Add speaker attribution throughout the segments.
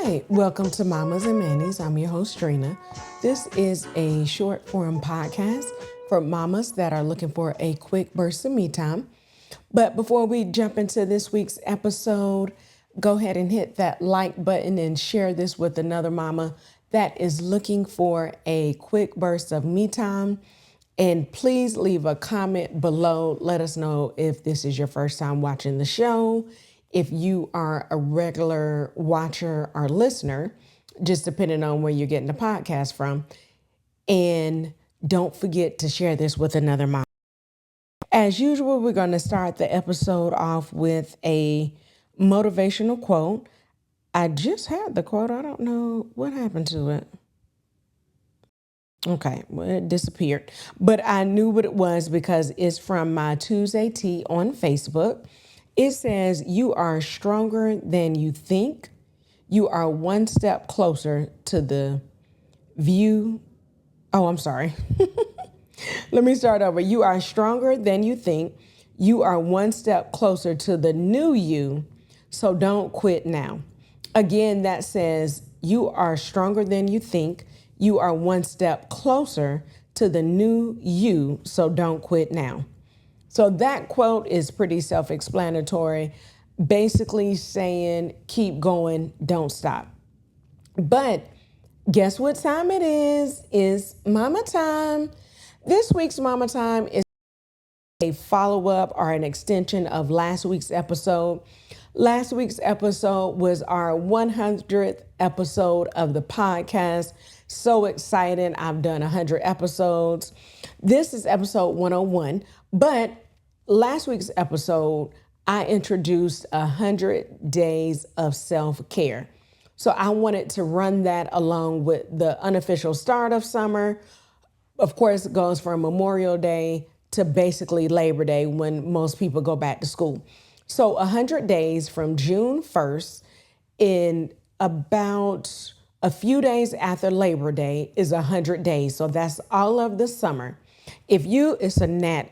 Speaker 1: Hi, welcome to Mamas and Mannies. I'm your host, Trina. This is a short form podcast for mamas that are looking for a quick burst of me time. But before we jump into this week's episode, go ahead and hit that like button and share this with another mama that is looking for a quick burst of me time. And please leave a comment below. Let us know if this is your first time watching the show, if you are a regular watcher or listener, just depending on where you're getting the podcast from. And don't forget to share this with another mom. As usual, we're going to start the episode off with a motivational quote. I just had the quote. I don't know what happened to it. Okay, well, it disappeared. But I knew what it was because it's from my Tuesday Tea on Facebook. It says, "You are stronger than you think. You are one step closer to the view." Oh, I'm sorry. Let me start over. You are stronger than you think. You are one step closer to the new you. So don't quit now. Again, that says you are stronger than you think. You are one step closer to the new you. So don't quit now. So that quote is pretty self-explanatory, basically saying keep going, don't stop. But guess what time it is? It's mama time. This week's mama time is a follow-up or an extension of last week's episode. Last week's episode was our 100th episode of the podcast. So excited. I've done 100 episodes. This is episode 101. But last week's episode, I introduced 100 days of self-care. So I wanted to run that along with the unofficial start of summer. Of course, it goes from Memorial Day to basically Labor Day when most people go back to school. So 100 days from June 1st in about a few days after Labor Day is 100 days. So that's all of the summer. It's a gnat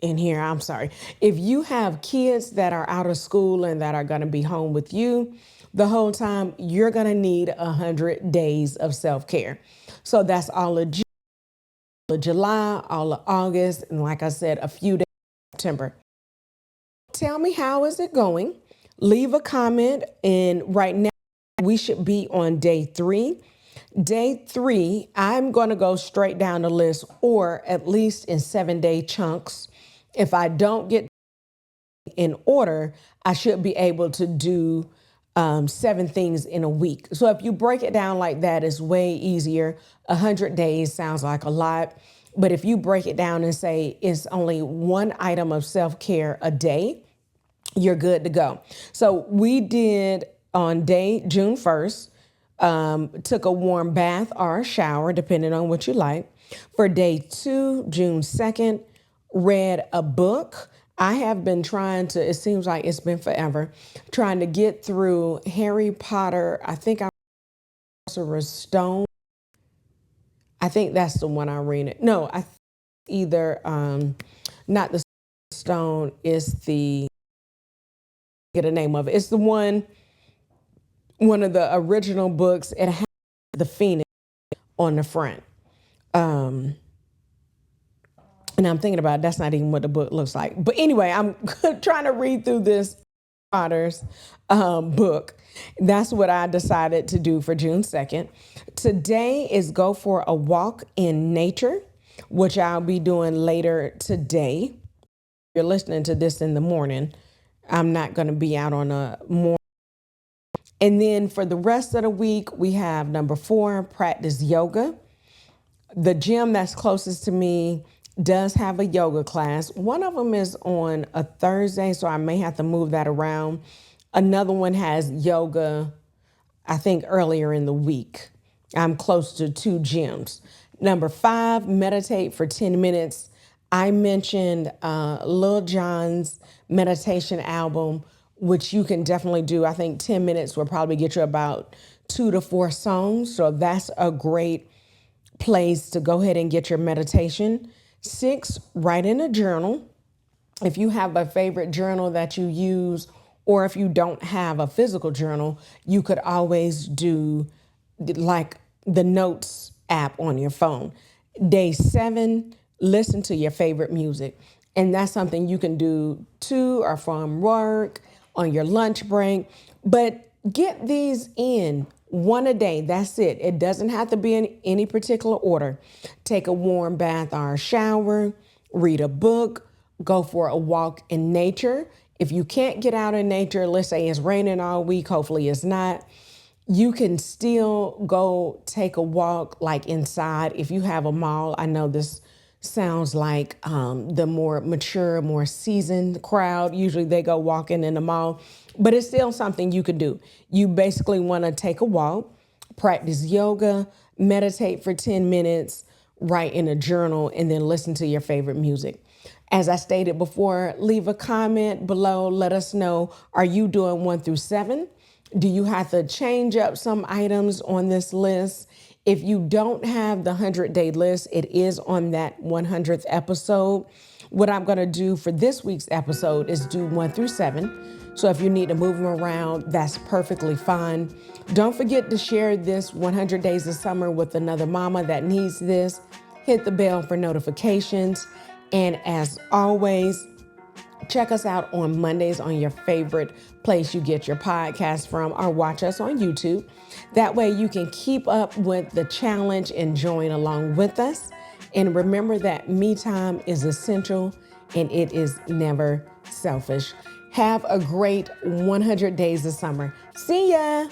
Speaker 1: in here, I'm sorry. If you have kids that are out of school and that are going to be home with you the whole time, you're going to need 100 days of self-care. So that's all of June, all of July, all of August, and like I said, a few days of September. Tell me, how is it going? Leave a comment. And right now, we should be on day 3. Day 3, I'm going to go straight down the list, or at least in 7-day chunks. If I don't get in order, I should be able to do 7 things in a week. So if you break it down like that, it's way easier. 100 days sounds like a lot. But if you break it down and say it's only one item of self-care a day, you're good to go. So we did on day June 1st, took a warm bath or a shower, depending on what you like. For day 2, June 2nd, read a book. I have been trying to, it seems like it's been forever, trying to get through Harry Potter. I think I'm Sorcerer's Stone. I think that's the one I read it. No, either not the Stone, is the, get a name of it. It's the one of the original books. It has the Phoenix on the front. And I'm thinking about it, that's not even what the book looks like. But anyway, I'm trying to read through this Potter's book. That's what I decided to do for June 2nd. Today is go for a walk in nature, which I'll be doing later today. If you're listening to this in the morning, I'm not going to be out on a morning. And then for the rest of the week, we have number 4, practice yoga. The gym that's closest to me does have a yoga class. One of them is on a Thursday, so I may have to move that around. Another one has yoga, I think, earlier in the week. I'm close to 2 gyms. Number 5, meditate for 10 minutes. I mentioned Lil Jon's meditation album, which you can definitely do. I think 10 minutes will probably get you about 2 to 4 songs. So that's a great place to go ahead and get your meditation. 6, write in a journal. If you have a favorite journal that you use, Or if you don't have a physical journal, you could always do like the notes app on your phone. Day 7, listen to your favorite music. And that's something you can do to or from work, on your lunch break. But get these in one a day. That's it. It doesn't have to be in any particular order. Take a warm bath or a shower, read a book, go for a walk in nature. If you can't get out in nature, let's say it's raining all week, hopefully it's not, you can still go take a walk like inside. If you have a mall, I know this sounds like the more mature, more seasoned crowd. Usually they go walking in the mall, but it's still something you could do. You basically want to take a walk, practice yoga, meditate for 10 minutes, write in a journal, and then listen to your favorite music. As I stated before, leave a comment below. Let us know, are you doing 1 through 7? Do you have to change up some items on this list? If you don't have the 100-day list, it is on that 100th episode. What I'm going to do for this week's episode is do 1 through 7. So if you need to move them around, that's perfectly fine. Don't forget to share this 100 Days of Summer with another mama that needs this. Hit the bell for notifications. And as always, check us out on Mondays on your favorite place you get your podcast from, or watch us on YouTube. That way you can keep up with the challenge and join along with us. And remember that me time is essential and it is never selfish. Have a great 100 Days of Summer. See ya.